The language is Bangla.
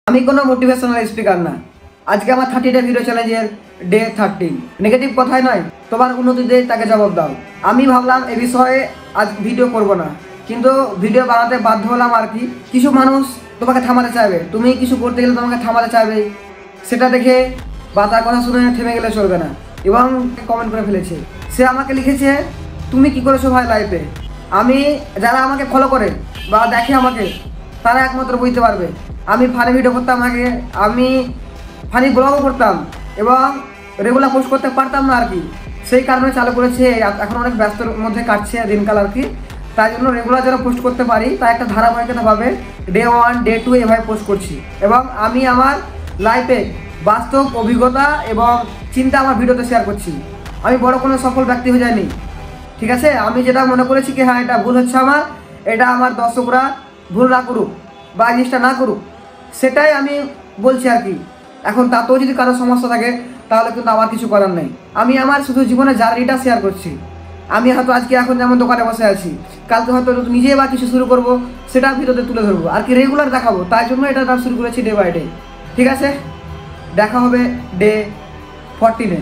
আমি কোনো মোটিভেশনাল স্পিকার না। আজকে আমার 30 ভিডিও চ্যালেঞ্জের ডে 13। নেগেটিভ কথাই নয়, তোমার উন্নতিতে তাকে জবাব দাও। আমি ভাবলাম এ বিষয়ে আজ ভিডিও করব না, কিন্তু ভিডিও বানাতে বাধ্য হলাম আর কি। কিছু মানুষ তোমাকে থামাতে চাইবে, তুমি কিছু করতে গেলে তোমাকে থামাতে চাইবে, সেটা দেখে বা তার কথা শুনে থেমে গেলে চলবে না। এবং কমেন্ট করে ফেলেছে, সে আমাকে লিখেছে তুমি কি করেছো ভাই লাইফে। আমি যারা আমাকে ফলো করে বা দেখে আমাকে, তারা একমাত্র বুঝতে পারবে। আমি ফানি ভিডিও করতাম আগে, আমি ফানি ব্লগও করতাম এবং রেগুলার পোস্ট করতে পারতাম না আর কি। সেই কারণে চালু করেছে, এখন অনেক ব্যস্তর মধ্যে কাটছে দিনকাল আর কি। তাই জন্য রেগুলার যেন পোস্ট করতে পারি, তাই একটা ধারাবাহিকতাভাবে ডে 1 ডে 2 এভাবে পোস্ট করছি। এবং আমি আমার লাইফে বাস্তব অভিজ্ঞতা এবং চিন্তা আমার ভিডিওতে শেয়ার করছি। আমি বড় কোনো সফল ব্যক্তি হয়ে যায়নি, ঠিক আছে। আমি যেটা মনে করেছি কি হ্যাঁ এটা ভুল হচ্ছে আমার, এটা আমার দর্শকরা ভুল না করুক বা জিনিসটা না করুক, সেটাই আমি বলছি আর কি। এখন তাতেও যদি কারো সমস্যা থাকে তাহলে কিন্তু আমার কিছু করার নেই। আমি আমার শুধু জীবনের জার্নিটা শেয়ার করছি। আমি হয়তো আজকে এখন যেমন দোকানে বসে আছি, কালকে হয়তো নিজেই বা কিছু শুরু করব, সেটা ভিডিওতে তুলে ধরবো আর কি, রেগুলার দেখাবো। তাই জন্য এটা শুরু করেছি ডে বাই ডে, ঠিক আছে। দেখা হবে ডে 14-এ।